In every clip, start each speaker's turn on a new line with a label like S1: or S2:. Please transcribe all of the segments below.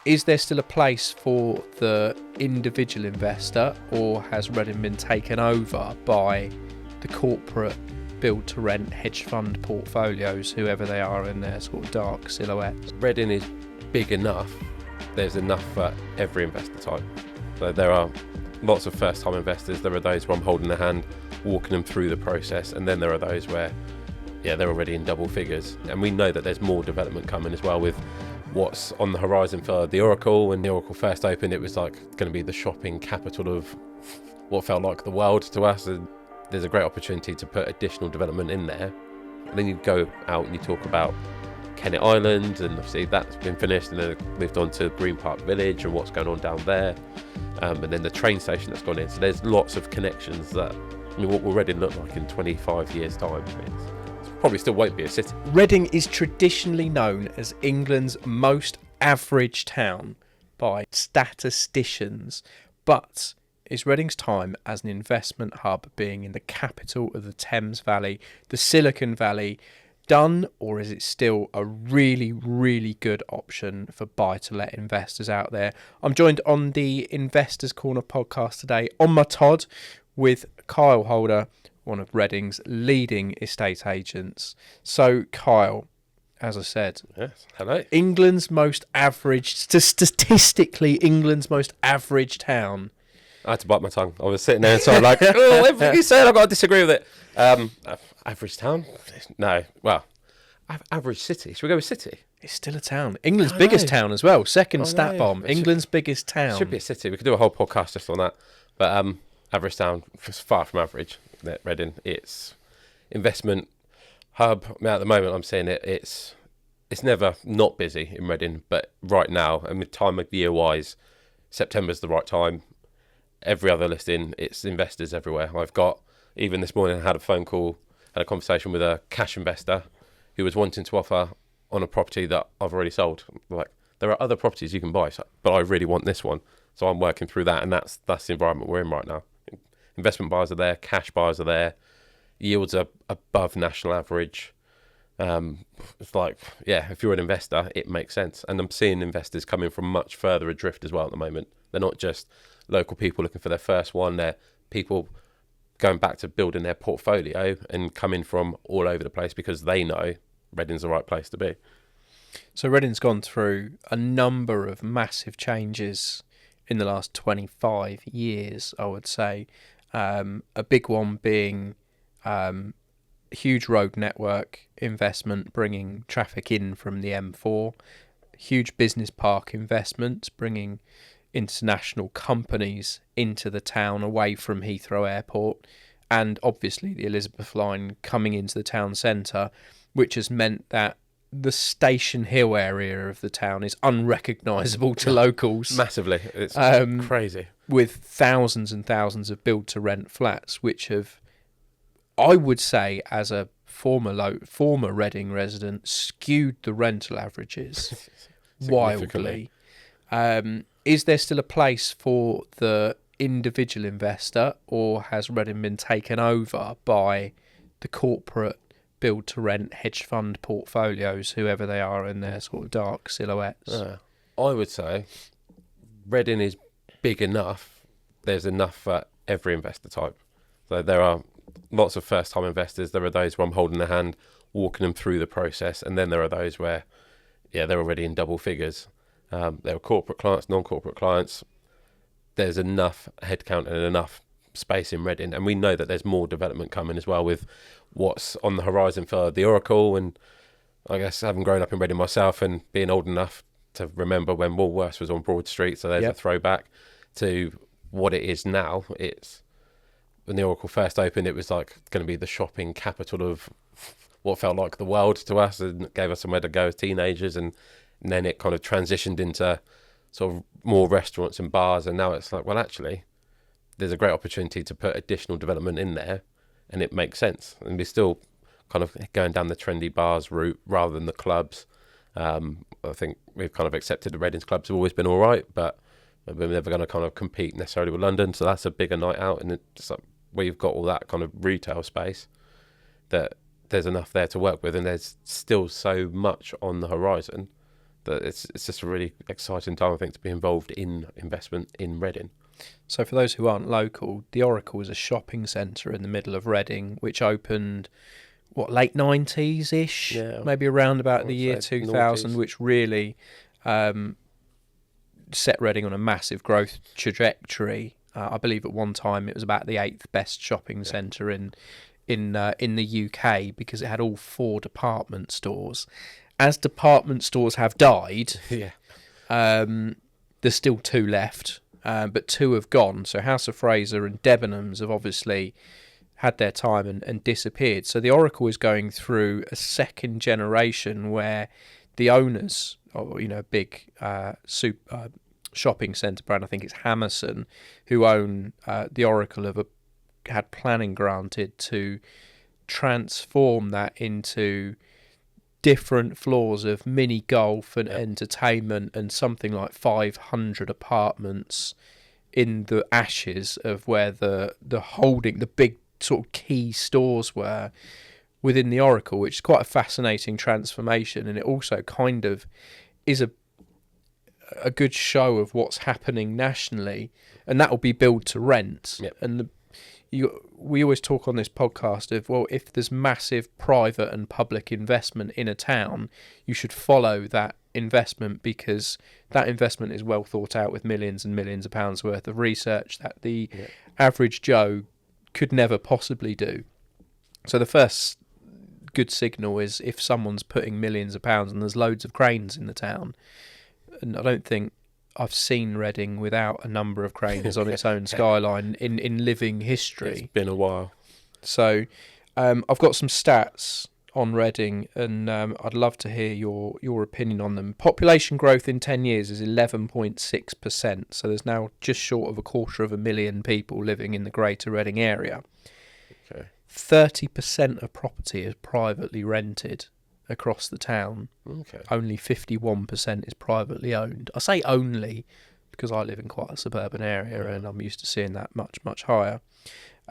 S1: Is there still a place for the individual investor, or has Reading been taken over by the corporate build-to-rent hedge fund portfolios, whoever they are in their sort of dark silhouettes?
S2: Reading is big enough. There's enough for every investor type. So there are lots of first-time investors. There are those where I'm holding their hand, walking them through the process, and then there are those where, they're already in double figures. And we know that there's more development coming as well with what's on the horizon for the Oracle. When the Oracle first opened, it was like going to be the shopping capital of what felt like the world to us. And there's a great opportunity to put additional development in there. And then you go out and you talk about Kennet Island, and obviously that's been finished, and then moved on to Green Park Village and what's going on down there, and then the train station that's gone in. So there's lots of connections that, what will Reading look like in 25 years' time? It probably still won't be a city.
S1: Reading is traditionally known as England's most average town by statisticians, but is Reading's time as an investment hub, being in the capital of the Thames Valley, the Silicon Valley, done, or is it still a really, really good option for buy-to-let investors out there? I'm joined on the Investors Corner podcast today on my Todd with Kiel Holder, one of Reading's leading estate agents. So, Kyle, as I said,
S2: yes, hello.
S1: England's most average, statistically, England's most average town.
S2: I had to bite my tongue. I was sitting there and so like, oh, everything you said, I've got to disagree with it. Average town? No. Well, average city. Should we go with city?
S1: It's still a town. England's biggest town as well. Second stat
S2: know.
S1: bomb. England's biggest town.
S2: Should be a city. We could do a whole podcast just on that. But average town, far from average. Reading, it's investment hub. I mean, at the moment, I'm saying it's never not busy in Reading, but right now, and time of year wise, September's the right time. Every other listing, it's investors everywhere. I've got, even this morning, I had a conversation with a cash investor who was wanting to offer on a property that I've already sold. Like, there are other properties you can buy, but I really want this one. So I'm working through that, and that's the environment we're in right now. Investment buyers are there, cash buyers are there, yields are above national average. It's like, if you're an investor, it makes sense. And I'm seeing investors coming from much further adrift as well at the moment. They're not just local people looking for their first one. They're people going back to building their portfolio and coming from all over the place because they know Reading's the right place to be.
S1: So Reading's gone through a number of massive changes in the last 25 years, I would say. A big one being huge road network investment, bringing traffic in from the M4, huge business park investments, bringing international companies into the town away from Heathrow Airport, and obviously the Elizabeth line coming into the town centre, which has meant that the Station Hill area of the town is unrecognisable to locals.
S2: Massively. It's crazy.
S1: With thousands and thousands of build-to-rent flats, which have, I would say, as a former Reading resident, skewed the rental averages wildly. Is there still a place for the individual investor, or has Reading been taken over by the corporate build-to-rent hedge fund portfolios, whoever they are in their sort of dark silhouettes?
S2: I would say Reading is big enough. There's enough for every investor type. So there are lots of first-time investors. There are those where I'm holding their hand, walking them through the process, and then there are those where, they're already in double figures. There are corporate clients, non-corporate clients. There's enough headcount and enough space in Reading, and we know that there's more development coming as well with what's on the horizon for the Oracle. And I guess having grown up in Reading myself and being old enough to remember when Woolworths was on Broad Street, so there's a throwback to what it is now. It's when the Oracle first opened, it was like going to be the shopping capital of what felt like the world to us, and gave us somewhere to go as teenagers, and then it kind of transitioned into sort of more restaurants and bars, and now it's like, well, actually there's a great opportunity to put additional development in there, and it makes sense. And we're still kind of going down the trendy bars route rather than the clubs. I think we've kind of accepted the Reading's clubs have always been all right, but we're never going to kind of compete necessarily with London. So that's a bigger night out, and it's like where you've got all that kind of retail space, that there's enough there to work with, and there's still so much on the horizon that it's just a really exciting time, I think, to be involved in investment in Reading.
S1: So for those who aren't local, the Oracle is a shopping centre in the middle of Reading, which opened, late 90s-ish?
S2: Yeah,
S1: Maybe around about
S2: I
S1: the
S2: would
S1: year
S2: say
S1: 2000,
S2: noughties.
S1: which really set Reading on a massive growth trajectory. I believe at one time it was about the 8th best shopping centre in the UK, because it had all 4 department stores. As department stores have died,
S2: Yeah.
S1: there's still 2 left, but 2 have gone. So House of Fraser and Debenhams have obviously had their time and disappeared. So the Oracle is going through a second generation where the owners, a big shopping centre brand, I think it's Hammerson, who own the Oracle, have had planning granted to transform that into different floors of mini golf and entertainment, and something like 500 apartments in the ashes of where the big sort of key stores were within the Oracle, which is quite a fascinating transformation. And it also kind of is a good show of what's happening nationally, and that will be build to rent.
S2: Yep.
S1: And we always talk on this podcast of, if there's massive private and public investment in a town, you should follow that investment, because that investment is well thought out, with millions and millions of pounds worth of research that the average Joe could never possibly do. So the first good signal is if someone's putting millions of pounds, and there's loads of cranes in the town. And I don't think I've seen Reading without a number of cranes on its own skyline in living history.
S2: It's been a while.
S1: So I've got some stats on Reading, and I'd love to hear your opinion on them. Population growth in 10 years is 11.6%. So there's now just short of 250,000 people living in the Greater Reading area.
S2: Okay.
S1: 30% of property is privately rented across the town.
S2: Okay.
S1: Only 51% is privately owned. I say only because I live in quite a suburban area, and I'm used to seeing that much, much higher.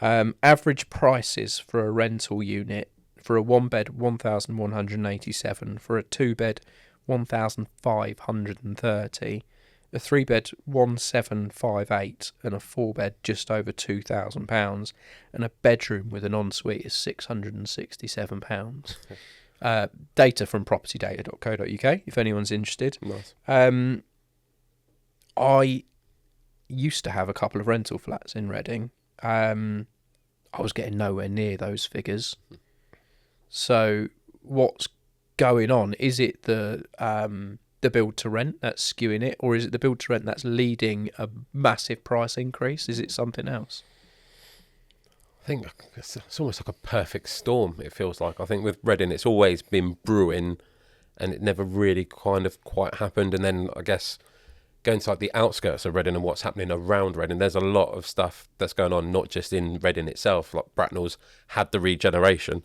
S1: Average prices for a rental unit: for a 1-bed, 1,187; for a 2-bed, 1,530; a 3-bed, 1,758; and a 4-bed, just over £2,000; and a bedroom with an ensuite is £667. Data from propertydata.co.uk, if anyone's interested.
S2: Nice.
S1: I used to have a couple of rental flats in Reading. I was getting nowhere near those figures. So what's going on? Is it the build to rent that's skewing it, or is it the build to rent that's leading a massive price increase? Is it something else?
S2: I think it's almost like a perfect storm, it feels like. I think with Reading, it's always been brewing, and it never really kind of quite happened. And then I guess going to like the outskirts of Reading and what's happening around Reading, there's a lot of stuff that's going on, not just in Reading itself. Like Bracknell's had the regeneration.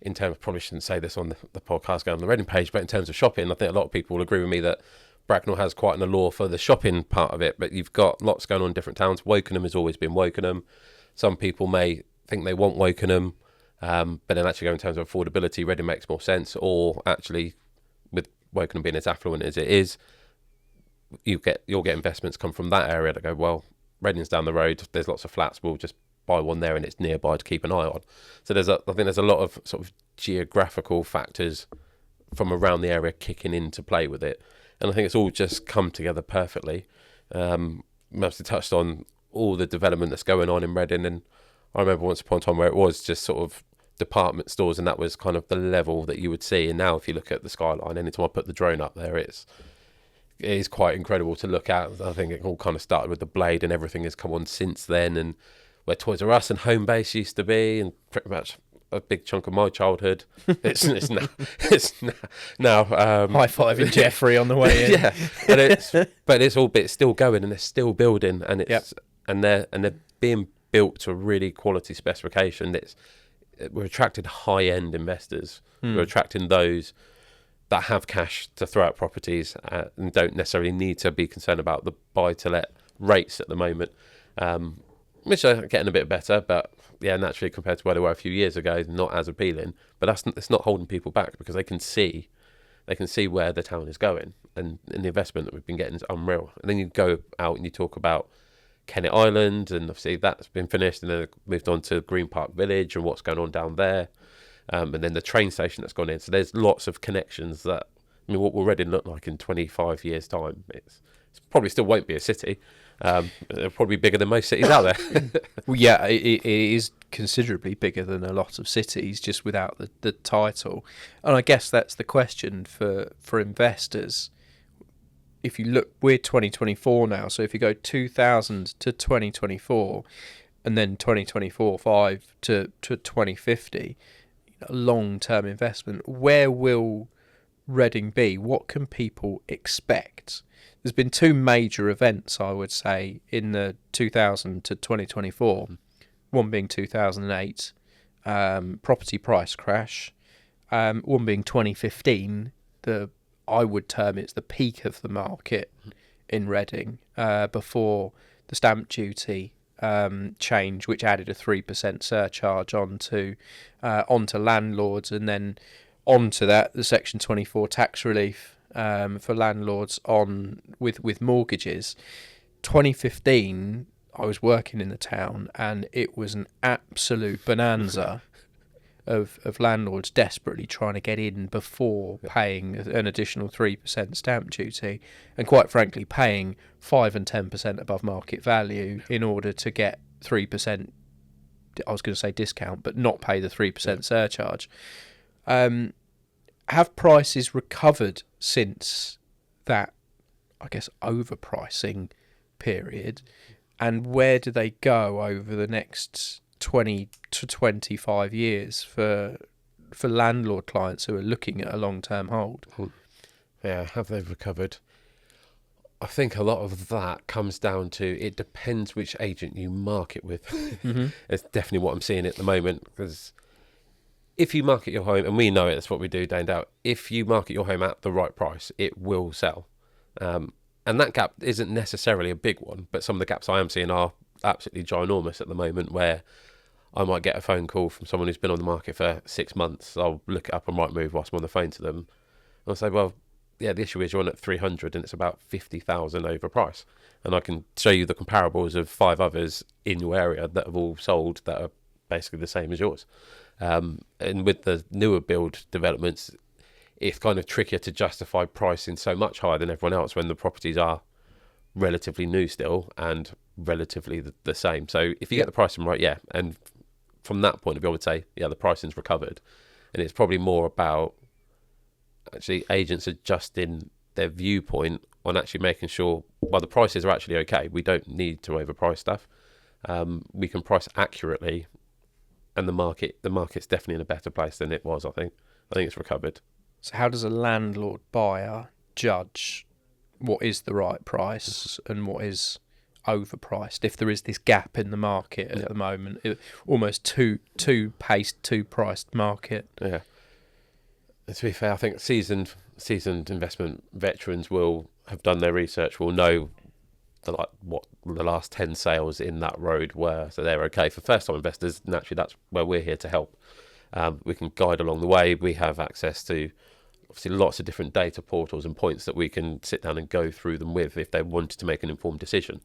S2: In terms, probably shouldn't say this on the podcast going on the Reading page, but in terms of shopping, I think a lot of people will agree with me that Bracknell has quite an allure for the shopping part of it. But you've got lots going on in different towns. Wokingham has always been Wokingham. Some people may think they want Wokingham, but then actually go in terms of affordability, Reading makes more sense. Or actually, with Wokingham being as affluent as it is, you'll get investments come from that area that go, well, Reading's down the road, there's lots of flats, we'll just buy one there and it's nearby to keep an eye on. So I think there's a lot of sort of geographical factors from around the area kicking into play with it, and I think it's all just come together perfectly. Mostly touched on all the development that's going on in Reading, and I remember once upon a time where it was just sort of department stores, and that was kind of the level that you would see. And now if you look at the skyline, anytime I put the drone up there, it is quite incredible to look at. I think it all kind of started with the Blade, and everything has come on since then, and where Toys R Us and Homebase used to be, and pretty much a big chunk of my childhood. It's now
S1: High-fiving Jeffrey on the way in.
S2: Yeah, but it's still going, and it's still building, and they're being built to a really quality specification. We're attracting high-end investors. We're attracting those that have cash to throw at properties and don't necessarily need to be concerned about the buy-to-let rates at the moment, which are getting a bit better, but yeah, naturally compared to where they were a few years ago, not as appealing. But it's not holding people back, because they can see they can see where the town is going, and the investment that we've been getting is unreal. And then you go out and you talk about Kennet Island, and obviously that's been finished, and then it moved on to Green Park Village and what's going on down there, and then the train station that's gone in. So there's lots of connections that, I mean, what will Reading look like in 25 years' time? It's probably still won't be a city. It'll probably be bigger than most cities out there.
S1: Well, yeah, it is considerably bigger than a lot of cities, just without the title. And I guess that's the question for investors. If you look, we're 2024 now, so if you go 2000 to 2024, and then 2024-5 to 2050, a long-term investment, where will Reading be? What can people expect? There's been two major events, I would say, in the 2000 to 2024. One being 2008, property price crash. One being 2015, I would term it's the peak of the market in Reading, before the stamp duty change, which added a 3% surcharge onto landlords, and then onto that the Section 24 tax relief for landlords with mortgages. 2015, I was working in the town, and it was an absolute bonanza of landlords desperately trying to get in before paying an additional 3% stamp duty, and quite frankly paying 5 and 10% above market value in order to get 3%, I was going to say discount, but not pay the 3% surcharge. Have prices recovered since that, I guess, overpricing period? And where do they go over the next 20 to 25 years for landlord clients who are looking at a long-term hold?
S2: Yeah, have they recovered? I think a lot of that comes down to, it depends which agent you market with. Mm-hmm. It's definitely what I'm seeing at the moment, because if you market your home, and we know it, that's what we do day in, day out, if you market your home at the right price, it will sell. And that gap isn't necessarily a big one, but some of the gaps I am seeing are absolutely ginormous at the moment, where I might get a phone call from someone who's been on the market for 6 months. I'll look it up on Rightmove whilst I'm on the phone to them, and I'll say, well, yeah, the issue is you're on at 300 and it's about 50,000 overpriced. And I can show you the comparables of 5 others in your area that have all sold that are basically the same as yours. And with the newer build developments, it's kind of trickier to justify pricing so much higher than everyone else when the properties are relatively new still and relatively the same. So if you get the pricing right, yeah, and from that point of view, I would say, yeah, the pricing's recovered. And it's probably more about actually agents adjusting their viewpoint on actually making sure, well, the prices are actually okay. We don't need to overprice stuff. We can price accurately, and the market's definitely in a better place than it was. I think it's recovered.
S1: So how does a landlord buyer judge what is the right price and what is overpriced, if there is this gap in the market at the moment, almost too priced market?
S2: Yeah. To be fair, I think seasoned investment veterans will have done their research, will know what the last 10 sales in that road were, so they're okay. For first-time investors, naturally, that's where we're here to help. We can guide along the way. We have access to obviously lots of different data portals and points that we can sit down and go through them with if they wanted to make an informed decision.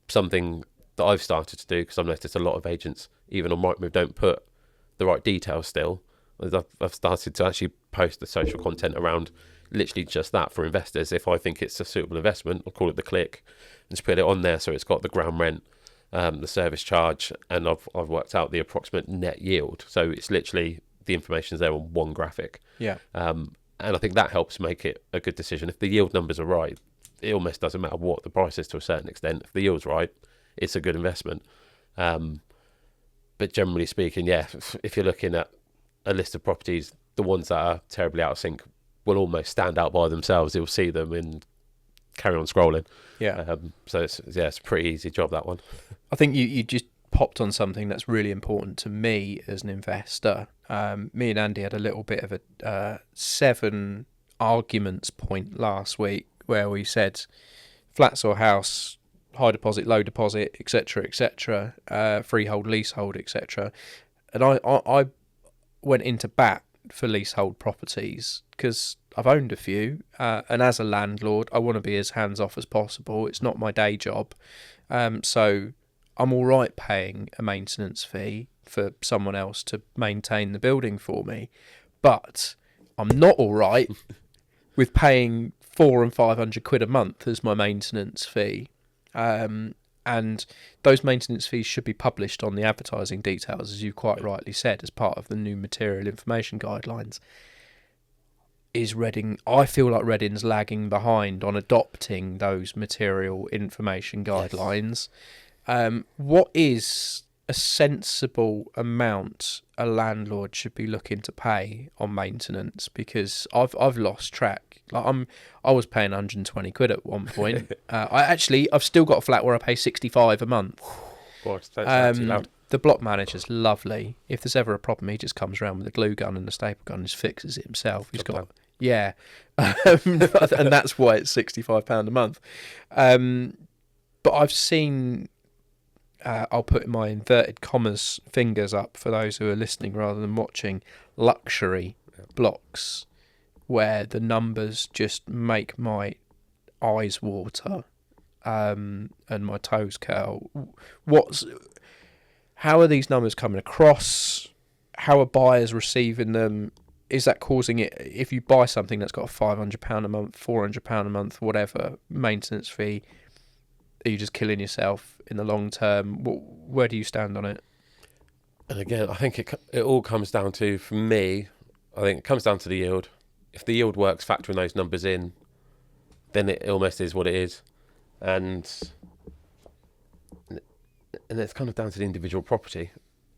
S2: Something that I've started to do, because I've noticed a lot of agents, even on Rightmove, don't put the right details still. I've started to actually post the social content around literally just that for investors. If I think it's a suitable investment, I'll call it the click and just put it on there, so it's got the ground rent, the service charge, and I've worked out the approximate net yield. So it's literally the information's there on one graphic.
S1: Yeah.
S2: And I think that helps make it a good decision. If the yield numbers are right, it almost doesn't matter what the price is to a certain extent. If the yield's right, it's a good investment. But generally speaking, yeah, if you're looking at a list of properties, the ones that are terribly out of sync will almost stand out by themselves. You'll see them and carry on scrolling.
S1: Yeah.
S2: So it's a pretty easy job, that one.
S1: I think you just popped on something that's really important to me as an investor. Me and Andy had a little bit of a 7 arguments point last week where we said flats or house, high deposit, low deposit, etc., freehold, leasehold, etc. And I went into bat for leasehold properties because I've owned a few, and as a landlord, I want to be as hands off as possible. It's not my day job, so I'm all right paying a maintenance fee for someone else to maintain the building for me, but I'm not all right with paying £400 and £500 a month as my maintenance fee. And those maintenance fees should be published on the advertising details, as you quite rightly said, as part of the new material information guidelines. I feel like Reading's lagging behind on adopting those material information guidelines. Yes. What is a sensible amount a landlord should be looking to pay on maintenance? Because I've lost track. Like I was paying £120 at one point. I've still got a flat where I pay £65 a month.
S2: Gosh, that's loud.
S1: The block manager's lovely. If there's ever a problem, he just comes around with a glue gun and a staple gun and just fixes it himself. He's got, yeah, and that's why it's £65 a month. But I've seen. I'll put my inverted commas fingers up for those who are listening rather than watching, luxury blocks where the numbers just make my eyes water and my toes curl. How are these numbers coming across? How are buyers receiving them? Is that causing it, if you buy something that's got a £500 a month, £400 a month, whatever, maintenance fee, are you just killing yourself in the long term? Where do you stand on it?
S2: And again, I think it all comes down to, for me, I think it comes down to the yield. If the yield works, factoring those numbers in, then it almost is what it is. And it's kind of down to the individual property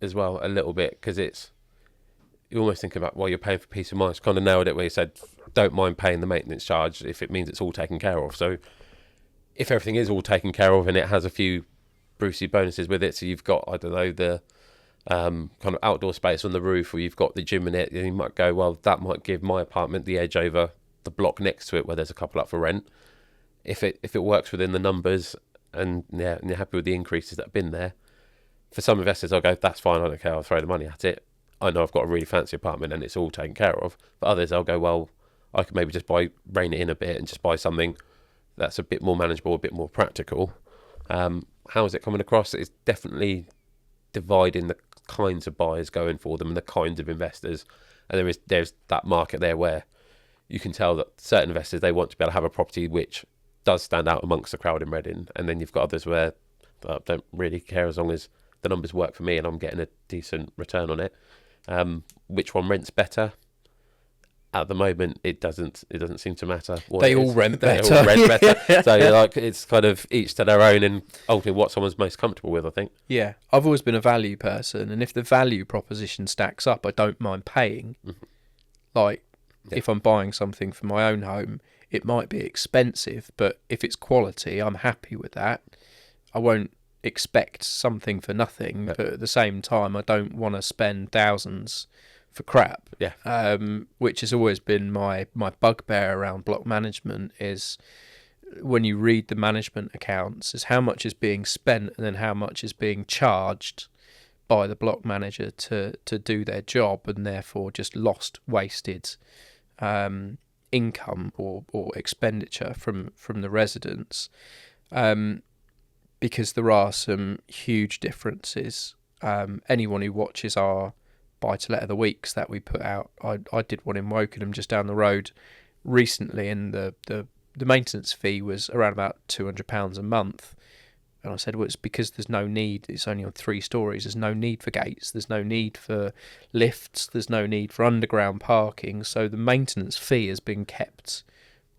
S2: as well, a little bit, because you almost think about, well, you're paying for peace of mind. It's kind of nailed it where you said, don't mind paying the maintenance charge if it means it's all taken care of. So if everything is all taken care of and it has a few Brucey bonuses with it, so you've got, I don't know, the kind of outdoor space on the roof, or you've got the gym in it, and you might go, well, that might give my apartment the edge over the block next to it where there's a couple up for rent. If it works within the numbers and you're happy with the increases that have been there, for some investors, I'll go, that's fine, I don't care, I'll throw the money at it. I know I've got a really fancy apartment and it's all taken care of. For others, I'll go, well, I could maybe just rein it in a bit and just buy something that's a bit more manageable, a bit more practical. How is it coming across? It's definitely dividing the kinds of buyers going for them and the kinds of investors. And there's that market there where you can tell that certain investors, they want to be able to have a property which does stand out amongst the crowd in Reading. And then you've got others where I don't really care as long as the numbers work for me and I'm getting a decent return on it. Which one rents better? At the moment, it doesn't seem to matter.
S1: They all rent better.
S2: All rent better. So it's kind of each to their own, and ultimately what someone's most comfortable with, I think.
S1: Yeah, I've always been a value person, and if the value proposition stacks up, I don't mind paying. Mm-hmm. Like, if I'm buying something for my own home, it might be expensive, but if it's quality, I'm happy with that. I won't expect something for nothing, but at the same time, I don't want to spend thousands for crap.
S2: Yeah.
S1: Which has always been my bugbear around block management, is when you read the management accounts, is how much is being spent and then how much is being charged by the block manager to do their job, and therefore just wasted income or expenditure from the residents. Because there are some huge differences. Anyone who watches our buy-to-let of the weeks that we put out, I did one in Wokingham just down the road recently, and the maintenance fee was around about £200 a month. And I said, well, it's because there's no need, it's only on 3 stories, there's no need for gates, there's no need for lifts, there's no need for underground parking, so the maintenance fee has been kept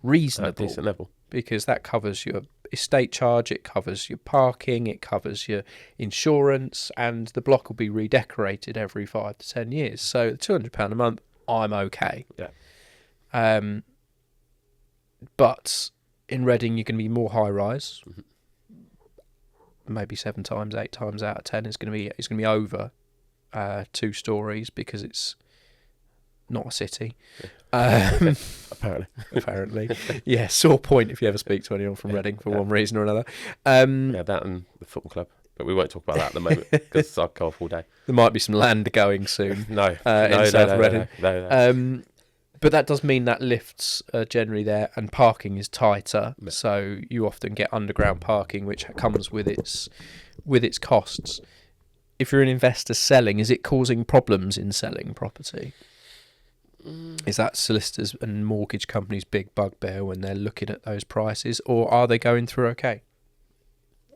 S1: reasonable.
S2: At a decent level.
S1: Because that covers your estate charge, it covers your parking, it covers your insurance, and the block will be redecorated every 5 to 10 years. So £200 a month, I'm okay.
S2: Yeah.
S1: But in Reading, you're going to be more high rise.
S2: Mm-hmm.
S1: Maybe 7 times, 8 times out of 10 it's going to be over 2 stories because it's not a city.
S2: Yeah.
S1: Apparently. Yeah, sore point if you ever speak to anyone from Reading for one reason or another.
S2: That and the football club. but we won't talk about that at the moment because I'll go off all day.
S1: There might be some land going soon.
S2: No,
S1: in South Reading.
S2: No.
S1: But that does mean that lifts are generally there and parking is tighter.
S2: Yeah.
S1: So you often get underground parking, which comes with its costs. If you're an investor selling, is it causing problems in selling property? Is that solicitors and mortgage companies' big bugbear when they're looking at those prices, or are they going through okay?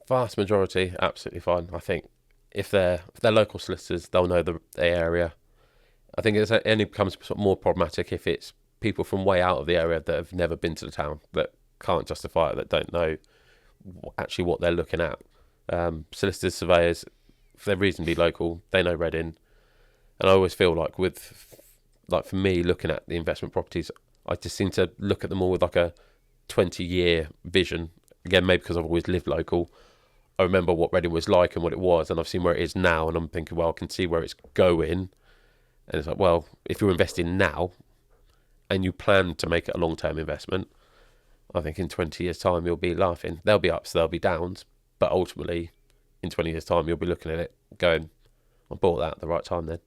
S2: Vast majority, absolutely fine. I think if they're local solicitors, they'll know the area. I think it only becomes sort of more problematic if it's people from way out of the area that have never been to the town, that can't justify it, that don't know actually what they're looking at. Solicitors, surveyors, if they're reasonably local, they know Reading. And I always feel like for me, looking at the investment properties, I just seem to look at them all with like a 20-year vision. Again, maybe because I've always lived local. I remember what Reading was like and what it was, and I've seen where it is now, and I'm thinking, well, I can see where it's going. And it's like, well, if you're investing now and you plan to make it a long-term investment, I think in 20 years' time you'll be laughing. There'll be ups, there'll be downs, but ultimately in 20 years' time you'll be looking at it going, I bought that at the right time then.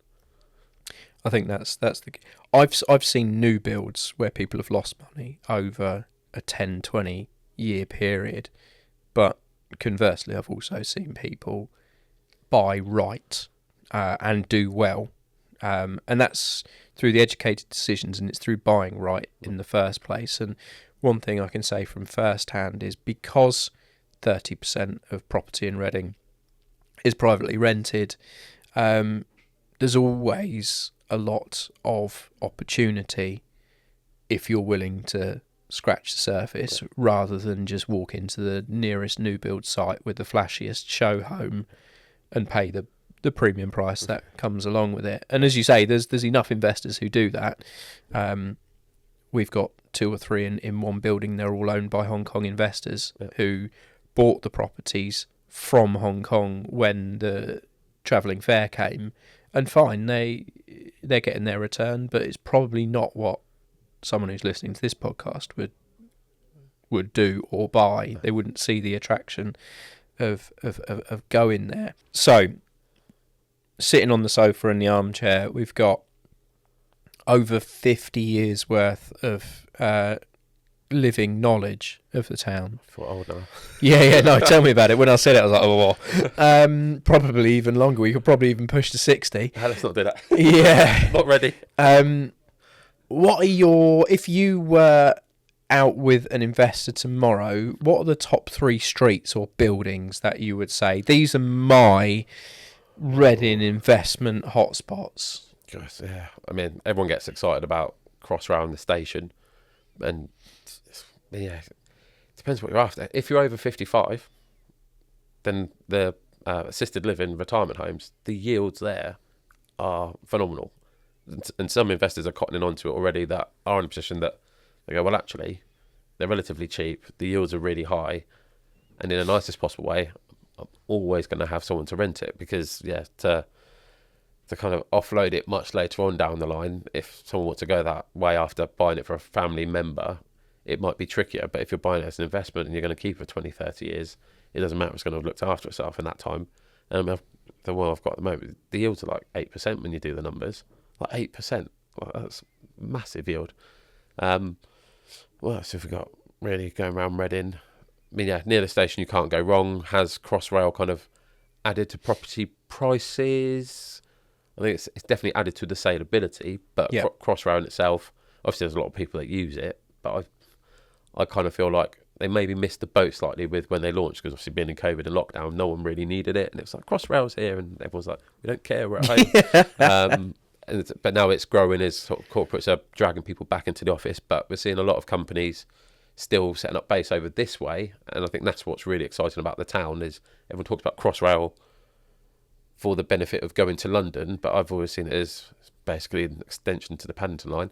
S1: I think that's the. I've seen new builds where people have lost money over a 10, 20 year period, but conversely, I've also seen people buy right and do well, and that's through the educated decisions, and it's through buying right in the first place. And one thing I can say from first hand is because 30% of property in Reading is privately rented, there's always a lot of opportunity if you're willing to scratch the surface rather than just walk into the nearest new build site with the flashiest show home and pay the premium price that comes along with it. And as you say, there's enough investors who do that. We've got 2 or 3 in one building. They're all owned by Hong Kong investors who bought the properties from Hong Kong when the travelling fair came, and fine, they're getting their return, but it's probably not what someone who's listening to this podcast would do or buy. They wouldn't see the attraction of going there. So, sitting on the sofa in the armchair, we've got over 50 years worth of living knowledge of the town.
S2: I thought, oh no.
S1: Yeah, no, tell me about it. When I said it, I was like, oh, well. Probably even longer. We could probably even push to 60.
S2: Let's not do that.
S1: Yeah.
S2: Not ready.
S1: What are if you were out with an investor tomorrow, what are the top 3 streets or buildings that you would say, these are my Reading investment hotspots?
S2: Gosh, yeah. I mean, everyone gets excited about Crossrail and the station, and yeah, it depends what you're after. If you're over 55, then the assisted living retirement homes, the yields there are phenomenal. And some investors are cottoning onto it already that are in a position that they go, well, actually, they're relatively cheap, the yields are really high, and in the nicest possible way, I'm always going to have someone to rent it, because, yeah, to kind of offload it much later on down the line, if someone wants to go that way after buying it for a family member, it might be trickier. But if you're buying it as an investment and you're going to keep it for 20, 30 years, it doesn't matter, it's going to have looked after itself in that time. The one I've got at the moment, the yields are like 8% when you do the numbers. Like 8%. Well, that's massive yield. What else have we got really going around Reading? I mean, yeah, near the station you can't go wrong. Has Crossrail kind of added to property prices? I think it's definitely added to the saleability, but Crossrail in itself, obviously there's a lot of people that use it, but I kind of feel like they maybe missed the boat slightly with when they launched, because obviously being in COVID and lockdown, no one really needed it, and it was like, Crossrail's here, and everyone's like, we don't care, we're at home. But now it's growing as sort of corporates are dragging people back into the office, but we're seeing a lot of companies still setting up base over this way, and I think that's what's really exciting about the town, is everyone talks about Crossrail for the benefit of going to London, but I've always seen it as basically an extension to the Paddington line.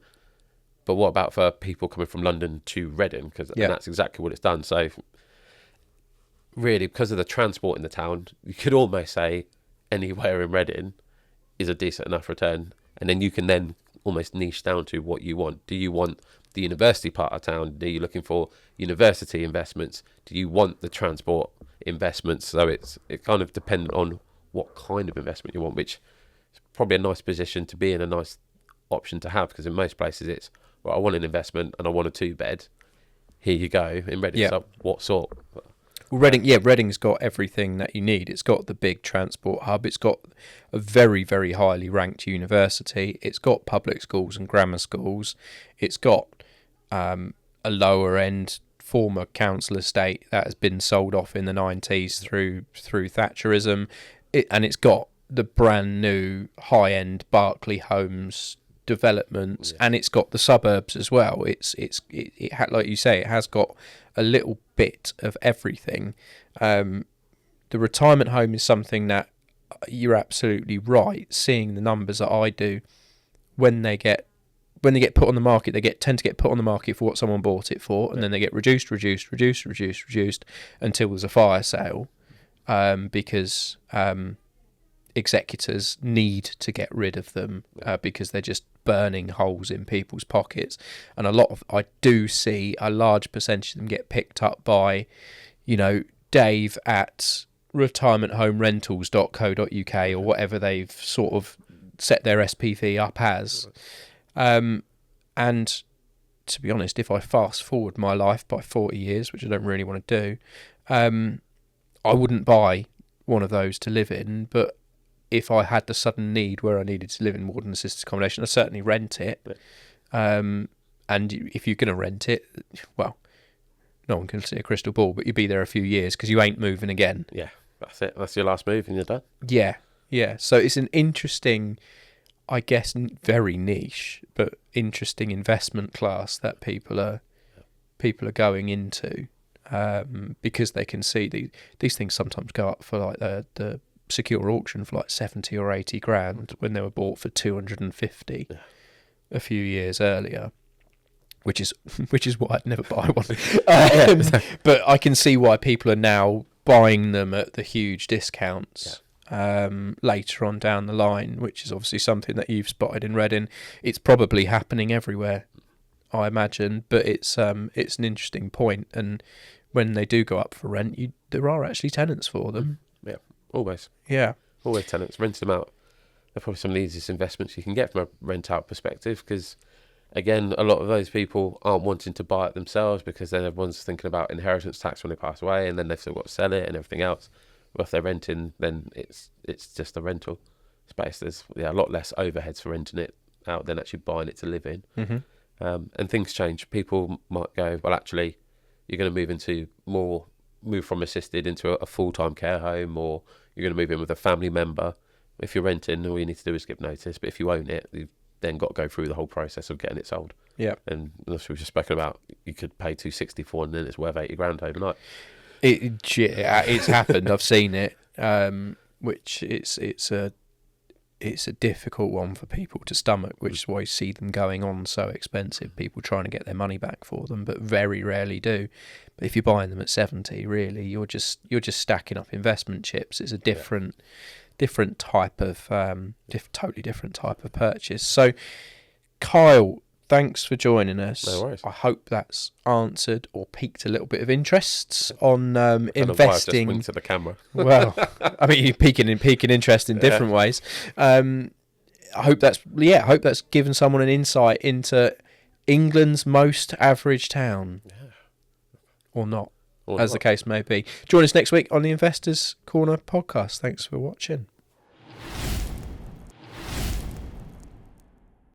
S2: But what about for people coming from London to Reading? Because that's exactly what it's done. So really, because of the transport in the town, you could almost say anywhere in Reading is a decent enough return. And then you can then almost niche down to what you want. Do you want the university part of town? Are you looking for university investments? Do you want the transport investments. So it's kind of dependent on what kind of investment you want, which is probably a nice position to be in, a nice option to have, because in most places it's, well, I want an investment and I want a 2-bed. Here you go. In Reading,
S1: Yeah.
S2: so what sort?
S1: Well, Reading's got everything that you need. It's got the big transport hub. It's got a very, very highly ranked university. It's got public schools and grammar schools. It's got a lower end former council estate that has been sold off in the 90s through Thatcherism. And it's got the brand new high end Berkeley Homes developments, and it's got the suburbs as well. Like you say, it has got a little bit of everything. The retirement home is something that you're absolutely right. Seeing the numbers that I do, when they get put on the market, they tend to get put on the market for what someone bought it for, and then they get reduced until there's a fire sale, because executors need to get rid of them because they're just burning holes in people's pockets. And I do see a large percentage of them get picked up by, Dave at retirementhomerentals.co.uk or whatever they've sort of set their SPV up as. And to be honest, if I fast forward my life by 40 years, which I don't really want to do, I wouldn't buy one of those to live in. But if I had the sudden need where I needed to live in warden assisted accommodation, I'd certainly rent it. And if you're going to rent it, well, no one can see a crystal ball, but you'll be there a few years because you ain't moving again.
S2: Yeah, that's it. That's your last move and you're done.
S1: Yeah. So it's an interesting, I guess, very niche, but interesting investment class that people are going into, because they can see these things sometimes go up for like the secure auction for like 70 or 80 grand when they were bought for 250 a few years earlier, which is why I'd never buy one. But I can see why people are now buying them at the huge discounts later on down the line, which is obviously something that you've spotted in Reading. It's probably happening everywhere, I imagine, but it's an interesting point. And when they do go up for rent, there are actually tenants for them.
S2: Yeah, always.
S1: Yeah,
S2: always tenants. Renting them out, they're probably some of the easiest investments you can get from a rent out perspective, because again, a lot of those people aren't wanting to buy it themselves because then everyone's thinking about inheritance tax when they pass away, and then they've still got to sell it and everything else. Well, if they're renting, then it's just a rental space. There's a lot less overheads for renting it out than actually buying it to live in.
S1: Mm-hmm.
S2: And things change. People might go, well, actually, you're going to move from assisted into a full-time care home, or you're going to move in with a family member. If you're renting, all you need to do is give notice. But if you own it, you've then got to go through the whole process of getting it sold. Yeah. And as we've just spoken about, you could pay 264 and then it's worth 80 grand overnight.
S1: It's happened. I've seen it. Which it's a difficult one for people to stomach, which is why you see them going on so expensive. People trying to get their money back for them, but very rarely do. But if you're buying them at 70, really, you're just stacking up investment chips. It's a different type of totally different type of purchase. So, Kyle, thanks for joining us.
S2: No worries.
S1: I hope that's answered or piqued a little bit of interest on investing.
S2: I just winked to the camera.
S1: Well, I mean, you're piquing interest in different ways. I hope that's given someone an insight into England's most average town, or not, as the case may be. Join us next week on the Investors Corner podcast. Thanks for watching.